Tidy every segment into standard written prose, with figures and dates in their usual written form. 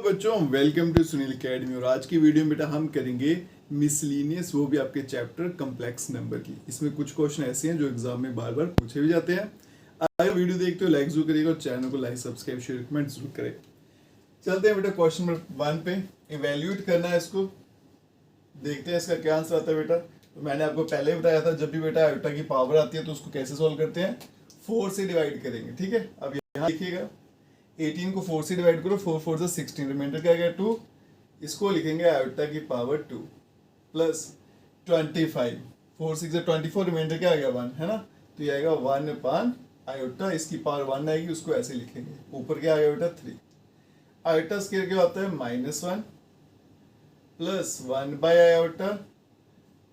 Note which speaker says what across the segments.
Speaker 1: बच्चों, welcome to Sunil academy. और आज की वीडियो में बेटा हम करेंगे मिसलिनियस, वो भी आपके चैप्टर कम्प्लेक्स नंबर की। इसमें कुछ क्वेश्चन ऐसे हैं जो एग्जाम में बार बार पूछे भी जाते हैं। अगर वीडियो देखते हो लाइक जरूर करिएगा और चैनल को लाइक सब्सक्राइब शेयर कमेंट जरूर करें। चलते हैं बेटा क्वेश्चन नंबर 1 पे। इवेल्यूएट करना है इसको, देखते हैं इसका क्या आंसर आता है बेटा। तो मैंने आपको पहले बताया था, जब भी बेटा आयोटा की पावर आती है तो उसको कैसे सॉल्व करते हैं, 4 से डिवाइड करेंगे। ठीक है, अब यहाँ देखिएगा 18 को 4 से डिवाइड करो, 4 4 से 16, रिमाइंडर क्या गया 2। इसको लिखेंगे आयोटा की पावर 2 प्लस 25, 4 6 से 24, रिमाइंडर क्या आ गया 1, है ना। तो ये आएगा 1 अपान आयोटा, इसकी पावर 1 आएगी, उसको ऐसे लिखेंगे। ऊपर क्या आ गया बेटा 3। आयोटा स्क्वायर क्या होता है -1 प्लस 1 बाय आयोटा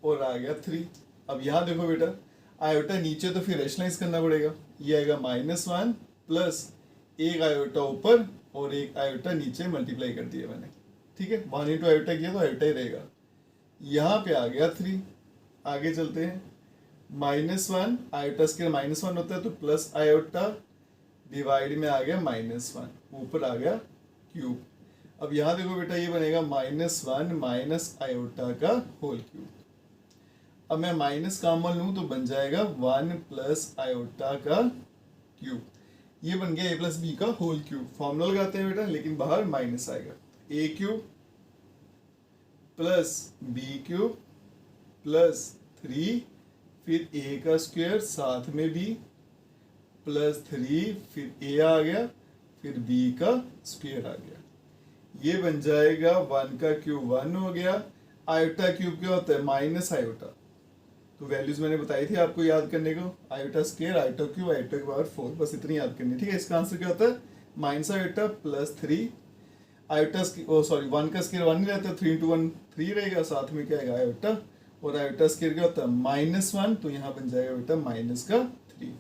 Speaker 1: और आ गया 3। अब यहाँ देखो बेटा, आयोटा नीचे तो फिर रेशनलाइज करना पड़ेगा। ये आएगा -1 प्लस एक आयोटा ऊपर और एक आयोटा नीचे, मल्टीप्लाई कर दिया मैंने। ठीक है, 1 इंटू आयोटा किया तो आयोटा ही रहेगा। यहाँ पे आ गया 3। आगे चलते हैं, -1 आयोटा स्क्वायर -1 होता है तो प्लस आयोटा डिवाइड में आ गया -1, ऊपर आ गया क्यूब। अब यहाँ देखो बेटा, ये बनेगा -1 माइनस आयोटा का होल क्यूब। अब मैं माइनस कॉमन लूँ तो बन जाएगा 1 प्लस आयोटा का क्यूब। ये बन गया a प्लस बी का होल क्यूब। फॉर्मूला लगाते हैं बेटा, लेकिन बाहर माइनस आएगा। a cube plus b cube plus 3, फिर a का स्क्वायर साथ में b प्लस 3, फिर a आ गया, फिर b का स्क्वायर आ गया। ये बन जाएगा 1 का क्यूब 1 हो गया। आयोटा क्यूब क्या होता है, माइनस आयोटा। तो वैल्यूज मैंने बताई थी आपको याद करने को, iota square, iota cube, iota की पावर 4, बस इतनी याद करनी। ठीक है, इसका आंसर क्या होता है, minus iota plus 3 iota, sorry 1 का स्क्वायर 1 ही रहता है, 3 इंटू 1 3 रहेगा, साथ में क्या आएगा आयोटा, और आयोटा स्क्वायर क्या होता है -1, तो यहाँ बन जाएगा बेटा माइनस का 3।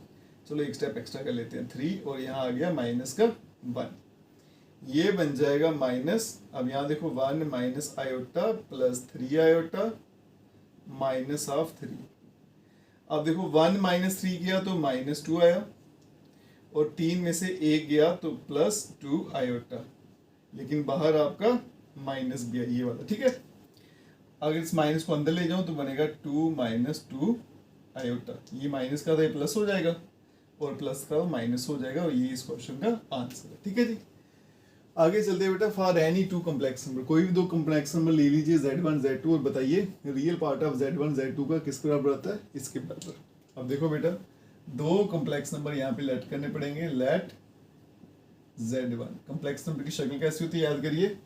Speaker 1: चलो एक स्टेप एक्स्ट्रा कर लेते हैं, 3 और यहाँ आ गया माइनस का 1, ये बन जाएगा माइनस। अब यहाँ देखो 1 minus iota plus 3 iota minus of 3। अब देखो 1 माइनस 3 किया तो -2 आया, और 3 में से 1 गया तो +2 आयोटा, लेकिन बाहर आपका माइनस गया ये वाला। ठीक है, अगर इस माइनस को अंदर ले जाऊं तो बनेगा 2 माइनस 2 आयोटा। ये माइनस का था ये प्लस हो जाएगा, और प्लस का माइनस हो जाएगा, और ये इस क्वेश्चन का आंसर है। ठीक है जी, आगे चलते हैं बेटा। फॉर एनी 2 कम्प्लेक्स नंबर, कोई भी 2 कम्प्लेक्स नंबर ले लीजिए Z1 Z2, और बताइए real part of Z1 Z2 का किसके बराबर आता है, इसके बराबर। अब देखो बेटा, 2 कम्प्लेक्स नंबर यहाँ पे लेट करने पड़ेंगे। लेट Z1, कम्प्लेक्स नंबर की शक्ल कैसी होती है याद करिए,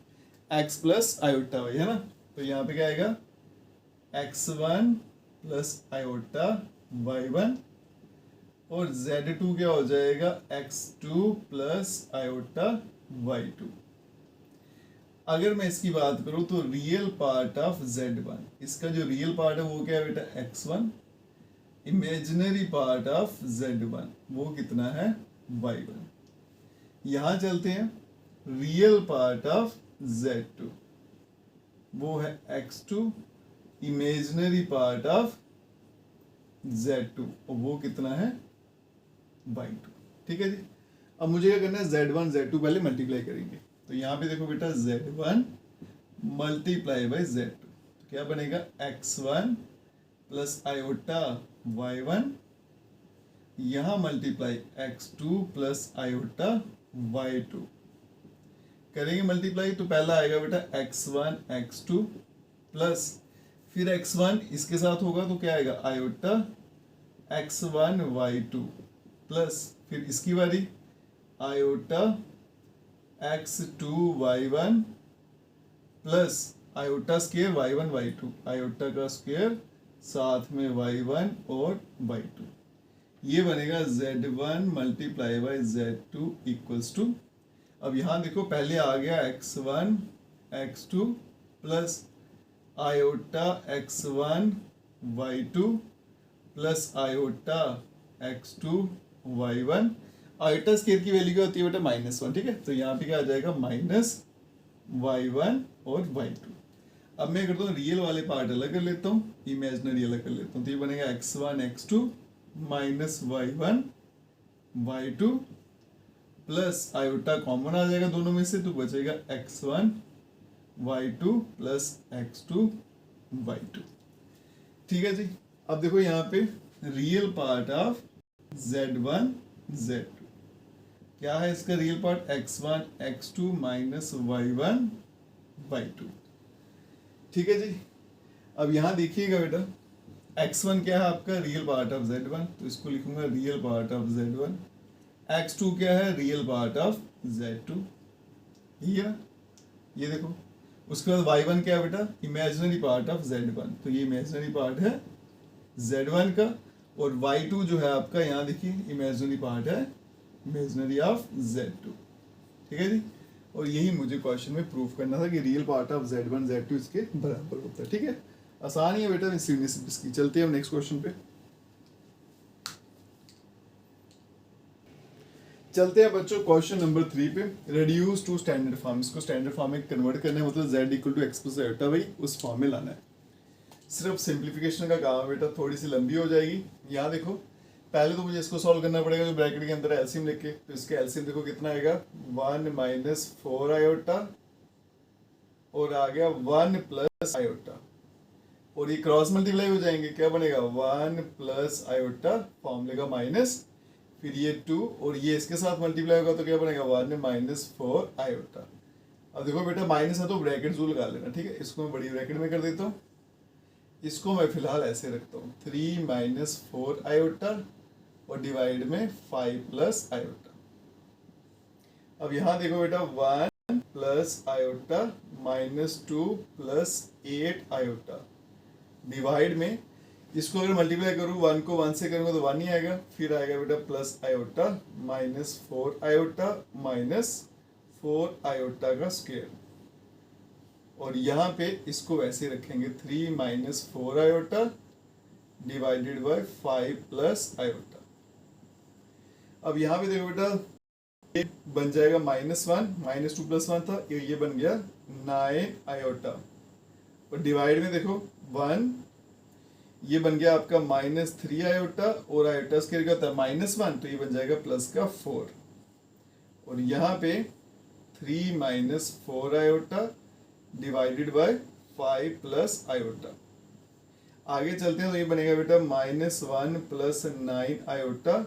Speaker 1: x प्लस आयोटा y, है ना। तो यहाँ पे क्या आएगा, x1 प्लस आयोटा y1, और Z2 क्या हो जाएगा, x2 प्लस आयोटा y2। अगर मैं इसकी बात करूं तो रियल पार्ट ऑफ Z1, इसका जो रियल पार्ट है वो क्या है बेटा, x1। Imaginary part of Z1 वो कितना है, y1। यहां चलते हैं, रियल पार्ट ऑफ Z2 वो है x2, imaginary part of Z2 और वो कितना है, y2। ठीक है जी, अब मुझे क्या करना है, Z1 Z2 पहले मल्टीप्लाई करेंगे। तो यहाँ पे देखो बेटा, Z1 मल्टीप्लाई बाई Z2, तो क्या बनेगा, x1 प्लस आयोटा y1, यहाँ multiply x2 plus iota y2। करेंगे मल्टीप्लाई तो पहला आएगा बेटा x1 x2 प्लस, फिर x1 इसके साथ होगा तो क्या आएगा, आयोटा x1 y2 प्लस, फिर इसकी बारी iota x2 y1 plus iota square y1 y2, iota का स्क्वायर साथ में y1 और y2। ये बनेगा Z1 multiply by Z2 equals to, अब यहाँ देखो पहले आ गया x1 x2 plus iota x1 y2 plus iota x2 y1। Iota square की वैल्यू क्या होती है बेटा, -1। ठीक है, तो यहाँ पे क्या आ जाएगा, -y1 और y2। अब मैं करता हूँ रियल वाले पार्ट अलग कर लेता हूँ, इमेजिनरी अलग कर लेता हूँ। तो ये बनेगा x1 x2 minus y1 y2 plus iota common आ जाएगा दोनों में से, तो बचेगा x1 y2 plus x2 y2। ठीक है जी। अब देखो यहाँ पे real part of z1 z2 क्या है, इसका real part x1 x2 minus y1 y2। ठीक है जी। अब यहाँ देखिएगा बेटा, x1 क्या है आपका रियल पार्ट ऑफ z1, तो इसको लिखूंगा real part of z1। x2 क्या है रियल पार्ट ऑफ z2, ये देखो। उसके बाद y1 क्या है बेटा, इमेजिनरी पार्ट ऑफ z1, तो ये इमेजिनरी पार्ट है z1 का, और y2 जो है आपका यहाँ देखिए इमेजिनरी पार्ट है इमेजिनरी ऑफ z2। ठीक है जी। और यही मुझे क्वेश्चन में प्रूफ करना था कि real part of z1 z2 इसके बराबर होता है। ठीक है, आसान ही है बेटा इसकी। चलते हैं हम नेक्स्ट क्वेश्चन पे। चलते हैं बच्चों क्वेश्चन नंबर 3 पे। रिड्यूस टू स्टैंडर्ड फॉर्म, इसको स्टैंडर्ड फॉर्म में कन्वर्ट करना है, मतलब z equal to x plus iota भाई उस फॉर्म में लाना है। सिर्फ सिंप्लीफिकेशन का काम है बेटा, थोड़ी सी लंबी हो जाएगी। यहाँ देखो पहले तो मुझे इसको सॉल्व करना पड़ेगा जो ब्रैकेट के अंदर एलसीएम लेके, तो इसके एलसीएम देखो कितना आएगा 1 माइनस 4 आयोटा और आ गया 1 प्लस आयोटा, और ये क्रॉस मल्टीप्लाई हो जाएंगे, क्या बनेगा 1 प्लस आयोटा फॉर्मूले का माइनस, फिर ये 2 और ये इसके साथ मल्टीप्लाई होगा तो क्या बनेगा 1 माइनस 4 आयोटा। अब देखो बेटा माइनस है तो ब्रैकेट जरूर लगा लेना। ठीक है, इसको मैं बड़ी ब्रैकेट में कर देता हूँ, इसको मैं फिलहाल ऐसे रखता हूँ 3 माइनस 4 आयोटा और डिवाइड में 5 प्लस आयोटा। अब यहाँ देखो बेटा 1 plus iota minus 2 plus 8 iota divide में, इसको अगर मल्टीप्लाई करूँ 1 को 1 से करूँगा तो 1 ही आएगा, फिर आएगा बेटा plus iota minus 4 iota minus 4 iota का स्क्वायर, और यहाँ पे इसको वैसे रखेंगे 3 minus 4 iota divided by 5 plus iota. अब यहाँ पे देखो बेटा ये बन जाएगा -1, -2 + 1 था, ये बन गया 9 आयोटा, और डिवाइड में देखो 1, ये बन गया आपका -3 आयोटा, और आयोटा स्क्वायर का था -1 तो ये बन जाएगा प्लस का 4, और यहाँ पे 3 minus 4 iota divided by 5 plus iota. आगे चलते हैं तो ये बनेगा बेटा -1 प्लस 9 आयोटा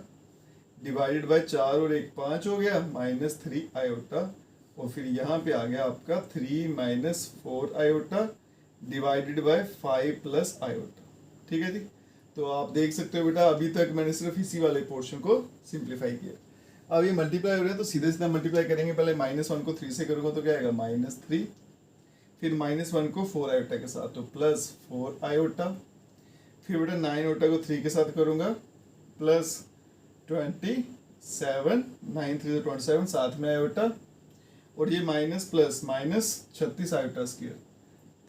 Speaker 1: डिवाइडेड बाय 4 और 1 5 हो गया -3 आयोटा, और फिर यहाँ पे आ गया आपका 3 minus 4 iota divided by 5 plus iota. ठीक है जी। तो आप देख सकते हो बेटा अभी तक मैंने सिर्फ इसी वाले पोर्शन को सिंप्लीफाई किया। अब ये मल्टीप्लाई हो रहा है तो सीधे सीधा मल्टीप्लाई करेंगे, पहले -1 को 3 से करूँगा तो क्या आएगा -3, फिर -1 को 4 आयोटा के साथ तो प्लस 4 आयोटा, फिर बेटा 9 आयोटा को 3 के साथ करूँगा प्लस 27, 9 3 27 साथ में आयोटा, और ये minus plus minus 36 iota square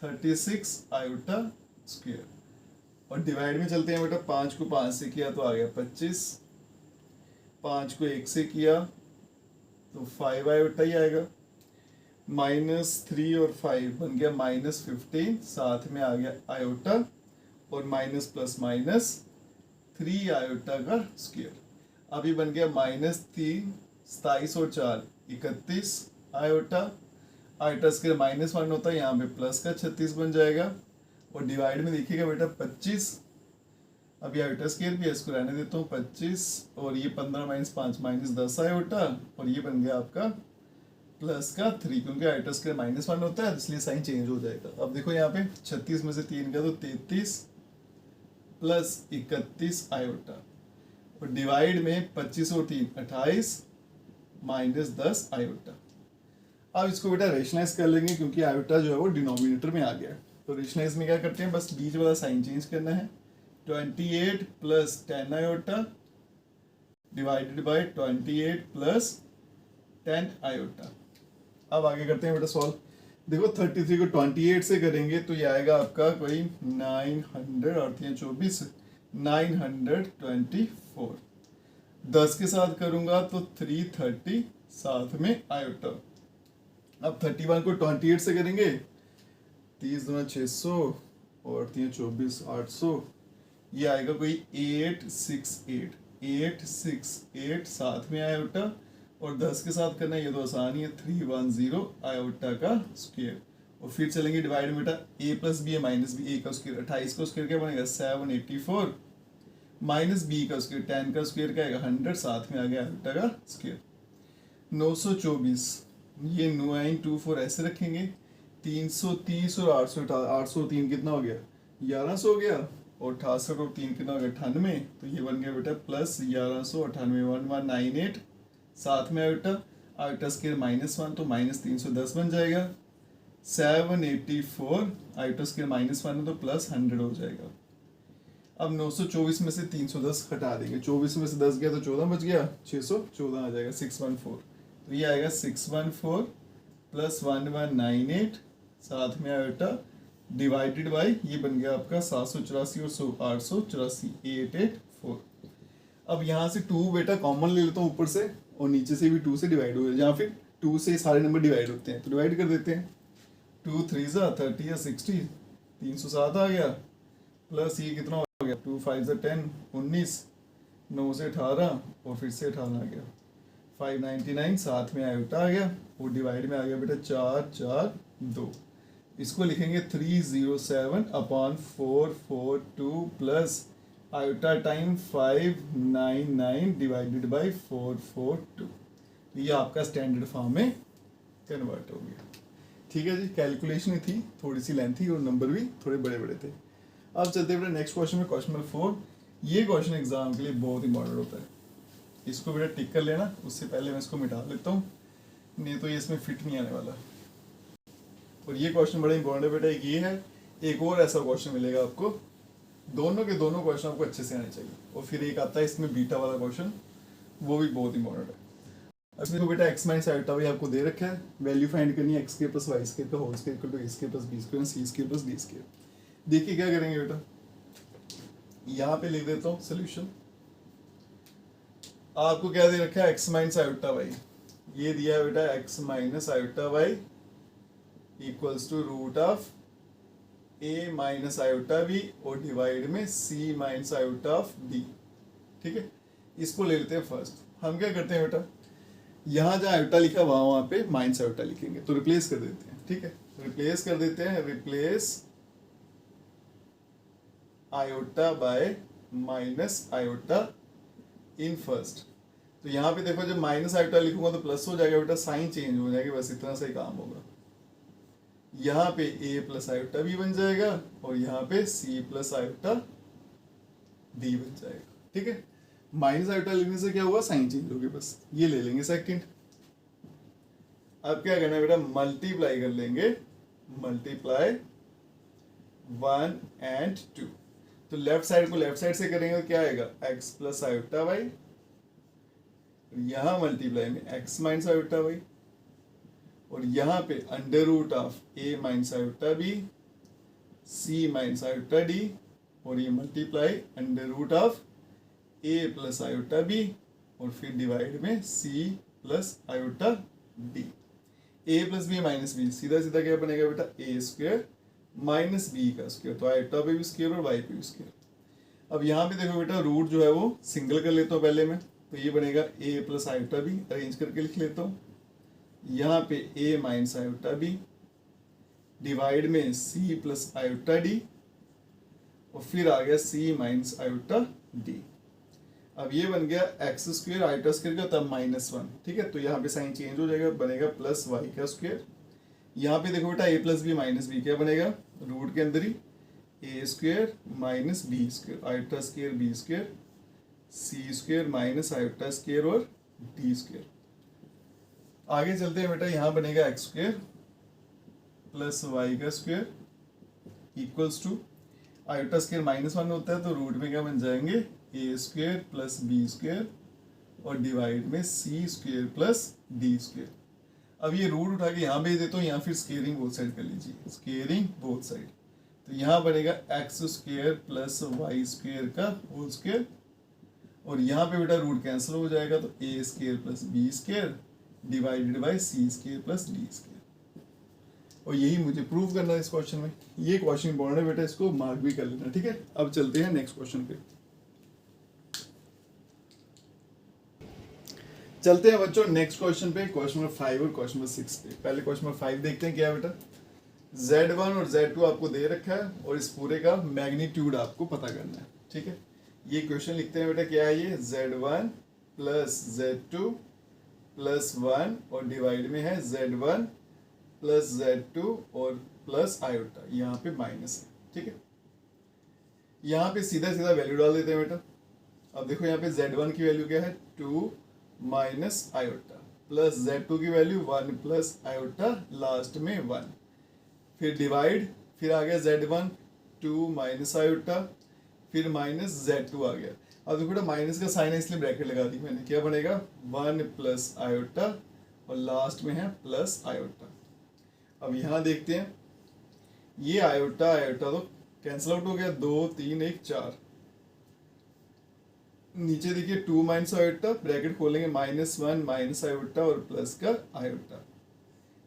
Speaker 1: 36 iota square, और डिवाइड में चलते हैं बेटा 5 को 5 से किया तो आ गया 25, 5 को 1 से किया तो 5 आयोटा ही आएगा, -3 और 5 बन गया -15, साथ में आ गया आयोटा, और माइनस प्लस माइनस 3 आयोटा का स्क्वायर। अभी बन गया -3, 27 और 4 31 आयोटा, आयोटा स्क्वायर -1 होता है, यहाँ पे प्लस का 36 बन जाएगा, और डिवाइड में देखिएगा बेटा 25, अभी आयोटा स्क्वायर भी है इसको रहने देता हूँ 25, और ये 15 - 5 -10 आयोटा, और ये बन गया आपका प्लस का 3, क्योंकि आयोटा स्क्वायर -1 होता है इसलिए साइन चेंज हो जाएगा। अब देखो यहाँ पे 36 में से 3 का तो 33 प्लस 31 आयोटा, और डिवाइड में 25 और 3 28 -10 आयोटा। अब इसको बेटा रेशनलाइज कर लेंगे क्योंकि आयोटा जो है वो डिनोमिनेटर में आ गया है, तो रेशनलाइज में क्या करते हैं बस बीच वाला साइन चेंज करना है, 28 plus 10 iota divided by 28 plus 10 iota. अब आगे करते हैं बेटा सॉल्व। देखो 33 को 28 से करेंगे तो ये आएगा आपका कोई 900 और 24 924, 10 के साथ करूंगा तो 330 साथ में आयोटा। अब 31 को 28 से करेंगे 30 दूना 600 और 3 24 800, ये आएगा कोई 868 साथ में आयोटा, और 10 के साथ करना है, ये तो आसान ही है, 310 आयोटा का स्क्वायर। और फिर चलेंगे डिवाइड में बेटा, a प्लस बी है माइनस बी, a का स्क्वायर 28 का स्क्वायर क्या बनेगा 784 माइनस बी का स्क्वायर 10 का स्क्वायर क्या आएगा 100, साथ में आ गया आयोटा का स्क्वायर। 924 ये 924 ऐसे रखेंगे, 330 और 803 कितना हो गया 1100 हो गया, और 68 और 3 कितना हो गया 98, तो ये बन गया बेटा प्लस 1198 1198, साथ में आयोटा स्क्वायर -1 तो -310 बन जाएगा, 784 आयोटा स्क्वायर -1 है तो प्लस 100 हो जाएगा। अब 924 में से 310 हटा देंगे, 24 में से 10 गया तो 14 बच गया, 614 आ जाएगा 614, तो ये आएगा 614 प्लस 1198, साथ में आयोटा डिवाइडेड बाय ये बन गया आपका 784 और 884 884। अब यहाँ से 2 बेटा कॉमन ले लेता हूँ ऊपर से, और नीचे से भी 2 से डिवाइड हो जाए, या फिर 2 से सारे नंबर डिवाइड होते हैं तो डिवाइड कर देते हैं। 2 3 30 या 60, 307 आ गया, प्लस ये कितना हो गया 2 5 10 19, 9 से 18 और फिर से 18 आ गया 599, साथ में आयोटा आ गया, वो डिवाइड में आ गया बेटा 4 4 2। इसको लिखेंगे 307 upon 442 plus iota time 599 divided by 442, ये आपका स्टैंडर्ड फॉर्म में कन्वर्ट हो गया। ठीक है जी, कैलकुलेशन थी थोड़ी सी लेंथी और नंबर भी थोड़े बड़े बड़े थे। अब चलते हैं नेक्स्ट क्वेश्चन में, क्वेश्चन नंबर 4। ये क्वेश्चन एग्जाम के लिए बहुत इंपॉर्टेंट होता है, इसको बेटा टिक कर लेना, उससे पहले मैं इसको मिटा लेता हूँ, नहीं तो ये इसमें फिट नहीं आने वाला। और ये क्वेश्चन बड़ा इंपॉर्टेंट है बेटा, एक ये है, एक और ऐसा क्वेश्चन मिलेगा आपको, दोनों के दोनों क्वेश्चन आपको अच्छे से आने चाहिए। और फिर एक आता है इसमें बीटा वाला क्वेश्चन, वो भी बहुत इंपॉर्टेंट है। अब तो बेटा एक्स माइनस आयोटा भी आपको दे रखा है, वैल्यू फाइंड करनी है एक्स के प्लस वाई स्क्वायर का whole square equal to a square plus b square c square plus d square. देखिए क्या करेंगे बेटा, यहाँ पे लिख देता हूँ सोल्यूशन। आपको क्या दे रखा है एक्स माइनस आयोटा वाई, ये दिया है बेटा x minus iota y equals to root of a minus iota b और डिवाइड में c minus iota of d. ठीक है, इसको ले लेते हैं फर्स्ट। हम क्या करते हैं बेटा, यहाँ जहाँ आयोटा लिखा वहां पे माइनस आयोटा लिखेंगे, तो रिप्लेस कर देते हैं। ठीक है, रिप्लेस कर देते हैं, replace iota bye minus iota in first. तो यहाँ पे देखो जब माइनस आयोटा लिखूंगा तो प्लस हो जाएगा बेटा, साइन चेंज हो जाएगा, बस इतना सा ही काम होगा। यहाँ पे a प्लस आयोटा b बन जाएगा और यहाँ पे c प्लस आयोटा d बन जाएगा। ठीक है, माइनस आयोटा लिखने से क्या हुआ, साइन चेंज होगी, बस ये ले लेंगे सेकंड। अब क्या करना है बेटा, मल्टीप्लाई कर लेंगे, मल्टीप्लाई 1 and 2। तो लेफ्ट साइड को लेफ्ट साइड से करेंगे तो क्या आएगा x प्लस आयोटा वाई, यहाँ मल्टीप्लाई में x माइनस आयोटा वाई, और यहाँ पे under root of a minus iota b c minus iota d, और ये multiply under root of a plus iota b और फिर डिवाइड में c plus iota d। a plus b minus b, सीधा सीधा क्या बनेगा बेटा a स्क्वायर माइनस बी का स्क्वायर, तो आयोटा पे भी स्क्वायर और y पे भी स्क्वायर। अब यहाँ पे देखो बेटा रूट जो है वो सिंगल कर लेता हूँ पहले मैं, तो ये बनेगा a plus iota b, arrange करके लिख लेता हूँ, यहाँ पे a minus iota b divide में c प्लस आयोटा डी, और फिर आ गया c माइनस आयोटा डी। अब ये बन गया एक्स स्क्वायर आयोटा स्क्वायर का तब -1। ठीक है, तो यहाँ पे साइन चेंज हो जाएगा, बनेगा प्लस वाई का स्क्वायर। यहाँ पे देखो बेटा a plus b minus b क्या बनेगा, रूट के अंदर ही a square minus b square iota square b square c square minus iota square और डी स्क्वायर। आगे चलते हैं बेटा, यहाँ बनेगा एक्स स्क्वायर प्लस वाई का square equals to iota square -1 होता है तो रूट में क्या बन जाएंगे a square plus b square और डिवाइड में c square plus d square. अब ये रूट उठा के यहाँ भेज देता हूँ, यहाँ फिर स्केयरिंग बोथ साइड कर लीजिए, स्केयरिंग बोथ साइड, तो यहाँ बनेगा x square plus y square का होल स्क्वायर, और यहाँ पे बेटा रूट कैंसिल हो जाएगा तो a square plus b square divided by c square plus d square. और यही मुझे प्रूव करना है इस क्वेश्चन में। ये क्वेश्चन इंपॉर्टेंट है बेटा, इसको मार्क भी कर लेना। ठीक है, अब चलते हैं नेक्स्ट क्वेश्चन पे। चलते हैं बच्चों नेक्स्ट क्वेश्चन पे, क्वेश्चन नंबर 5 और क्वेश्चन नंबर 6 पे। पहले क्वेश्चन नंबर 5 देखते हैं क्या है बेटा। Z1 और Z2 आपको दे रखा है और इस पूरे का मैग्नीट्यूड आपको पता करना है, ठीक है। ये क्वेश्चन लिखते हैं बेटा, क्या है ये, Z1 प्लस Z2 प्लस 1 और डिवाइड में है Z1 प्लस Z2 और प्लस आयोटा, यहाँ पे माइनस है, ठीक है। यहाँ पे सीधा सीधा वैल्यू डाल देते हैं बेटा। अब देखो यहाँ पे Z1 की वैल्यू क्या है, 2 माइनस आयोटा, प्लस Z2 की वैल्यू 1 प्लस आयोटा, लास्ट में 1, फिर डिवाइड, फिर आ गया Z1 2 माइनस आयोटा, फिर माइनस Z2 आ गया। अब देखो बेटा माइनस का साइन है इसलिए ब्रैकेट लगा दी मैंने, क्या बनेगा 1 प्लस आयोटा और लास्ट में है प्लस आयोटा। अब यहाँ देखते हैं, ये आयोटा आयोटा तो कैंसिल आउट हो गया, 2 3 1 4, नीचे देखिए 2 माइनस आयोटा, ब्रैकेट खोलेंगे -1 माइनस आयोटा और प्लस का आयोटा,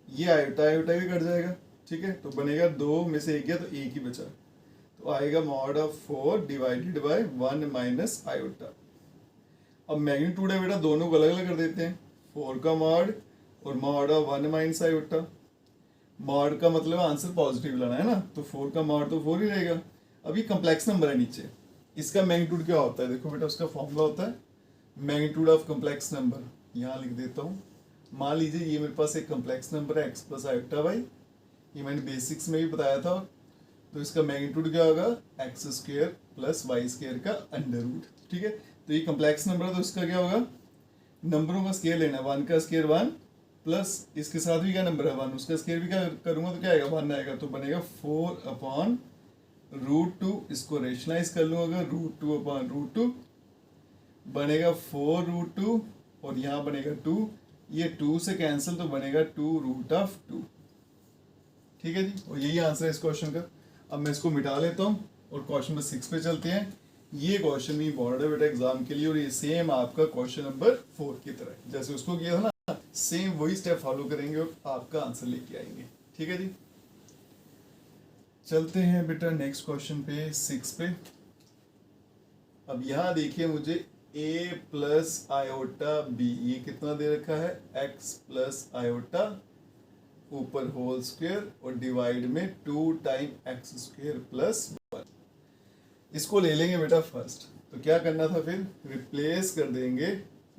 Speaker 1: ये आयोटा आयोटा भी कट जाएगा, ठीक है। तो बनेगा 2 में से 1 गया तो 1 ही बचा, तो आएगा mod of 4 divided by 1 minus iota. अब मैग्नीट्यूड है बेटा, दोनों को अलग अलग कर देते हैं, 4 का मॉड और mod of 1 minus iota. Mod का मतलब आंसर पॉजिटिव लाना है ना, तो 4 का मॉड तो 4 ही रहेगा। अब ये कम्प्लेक्स नंबर है नीचे, इसका मैग्नीट्यूड क्या होता है, देखो बेटा उसका फॉर्मूला होता है मैग्नीट्यूड ऑफ कम्प्लेक्स नंबर। यहाँ लिख देता हूँ, मान लीजिए ये मेरे पास एक कम्प्लेक्स नंबर है x प्लस आयोटा वाई, ये मैंने बेसिक्स में भी बताया था। तो इसका मैग्नीट्यूड क्या होगा, x square plus y square का अंडर रूट, ठीक है। तो ये कम्प्लेक्स नंबर है तो इसका क्या होगा, नंबरों का स्केयर लेना है, 1 का स्केयर 1 प्लस इसके साथ भी क्या नंबर है 1, उसका स्केयर भी क्या करूँगा तो क्या आएगा 1 आएगा, तो बनेगा 4 अपॉन √2, इसको रेशनलाइज कर लूँ अगर √2 अपॉन √2 बनेगा 4 √2 और यहाँ बनेगा 2, ये 2 से कैंसिल तो बनेगा 2 √2, ठीक है जी। और यही आंसर है इस क्वेश्चन का। अब मैं इसको मिटा लेता हूँ और क्वेश्चन नंबर 6 पे चलते हैं। ये क्वेश्चन भी इंपॉर्टेंट है बेटा एग्जाम के लिए और ये सेम आपका क्वेश्चन नंबर 4 की तरह जैसे उसको किया था ना, सेम वही स्टेप फॉलो करेंगे और आपका आंसर लेके आएंगे, ठीक है जी। चलते हैं बेटा नेक्स्ट क्वेश्चन पे 6 पे। अब यहाँ देखिए मुझे a प्लस आयोटा b, ये कितना दे रखा है x प्लस आयोटा ऊपर होल स्क्वायर और डिवाइड में 2 टाइम एक्स स्क्वायर प्लस 1। इसको ले लेंगे बेटा फर्स्ट, तो क्या करना था फिर, रिप्लेस कर देंगे,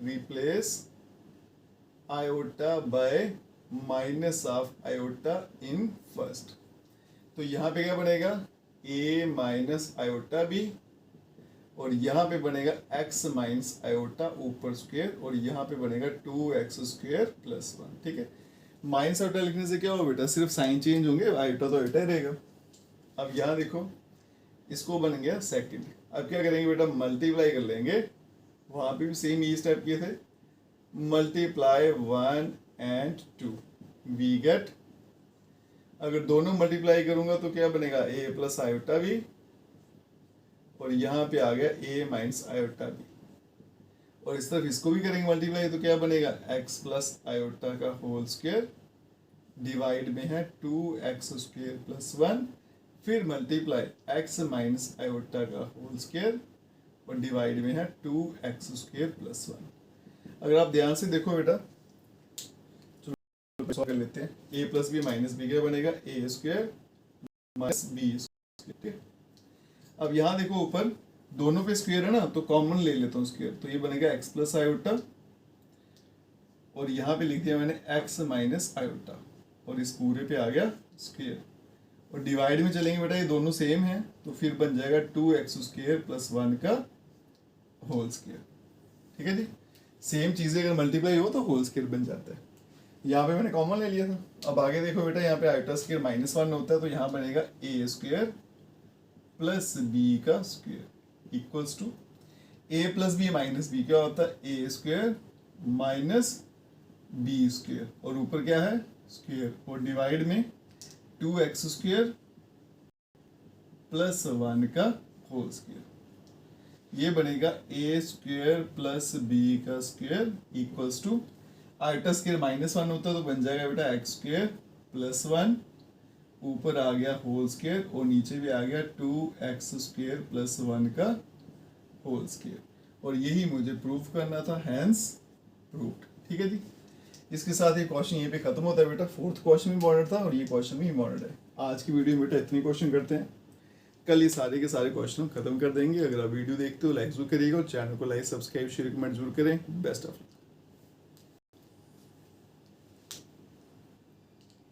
Speaker 1: replace iota bye minus of iota in first. तो यहाँ पे क्या बनेगा a माइनस आयोटा b और यहाँ पे बनेगा x माइनस आयोटा ऊपर स्क्वायर और यहाँ पे बनेगा 2x स्क्वायर प्लस 1, ठीक है। माइनस आयोटा लिखने से क्या होगा बेटा, सिर्फ साइन चेंज होंगे, आयोटा तो आयोटा ही रहेगा। अब यहाँ देखो इसको बन गया सेकंड। अब क्या करेंगे बेटा, मल्टीप्लाई कर लेंगे, वहाँ पे भी सेम ये स्टेप किए थे, मल्टीप्लाई 1 and 2 वी गेट, अगर दोनों मल्टीप्लाई करूंगा तो क्या बनेगा a प्लस आयोटा भी और यहाँ पे आ गया a माइनस आयोटा भी, और इस तरफ इसको भी करेंगे मल्टीप्लाई तो क्या बनेगा x प्लस आयोटा का होल स्क्वायर डिवाइड में है 2x स्क्वायर प्लस 1, फिर मल्टीप्लाई x माइनस आयोटा का होल स्क्वायर और डिवाइड में है 2x स्क्वायर प्लस 1। अगर आप ध्यान से देखो बेटा कर लेते हैं, a plus b minus b क्या बनेगा a square minus b square, ठीक है। अब यहाँ देखो ऊपर दोनों पे स्क्वायर है ना, तो कॉमन ले लेता हूँ स्क्वायर, तो ये बनेगा x प्लस आयोटा और यहाँ पे लिख दिया मैंने x माइनस आयोटा और इस पूरे पे आ गया स्क्वायर और डिवाइड में चलेंगे बेटा, ये दोनों सेम है तो फिर बन जाएगा 2x स्क्वायर प्लस 1 का होल स्क्वायर, ठीक है जी। सेम चीजें अगर मल्टीप्लाई हो तो होल स्क्वायर बन जाता है। यहाँ पे मैंने कॉमन ले लिया था। अब आगे देखो बेटा, यहाँ पे आयोटा स्क्वायर -1 होता है तो यहाँ बनेगा a स्क्वायर प्लस b का square equals to a plus b minus b क्या होता है a square minus b square और ऊपर क्या है स्क्वायर और डिवाइड में 2x स्क्वायर प्लस 1 का होल स्क्वायर, ये बनेगा a स्क्वायर प्लस b का square equals to iota square -1 होता है तो बन जाएगा बेटा x स्क्वायर प्लस 1, ऊपर आ गया होल स्क्वायर और नीचे भी आ गया 2x स्क्वायर प्लस 1 का होल स्क्वायर, और यही मुझे प्रूफ करना था। Hence proved. ठीक है जी, इसके साथ ये क्वेश्चन यहीं पे खत्म होता है बेटा। फोर्थ क्वेश्चन भी इम्पॉर्टेंट था और ये क्वेश्चन भी इम्पॉर्टेंट है। आज की वीडियो में बेटा इतनी क्वेश्चन करते हैं, कल ये सारे के सारे क्वेश्चन खत्म कर देंगे। अगर आप वीडियो देखते हो लाइक जरूर करिएगा और चैनल को लाइक सब्सक्राइब शेयर कमेंट जरूर करें। Best of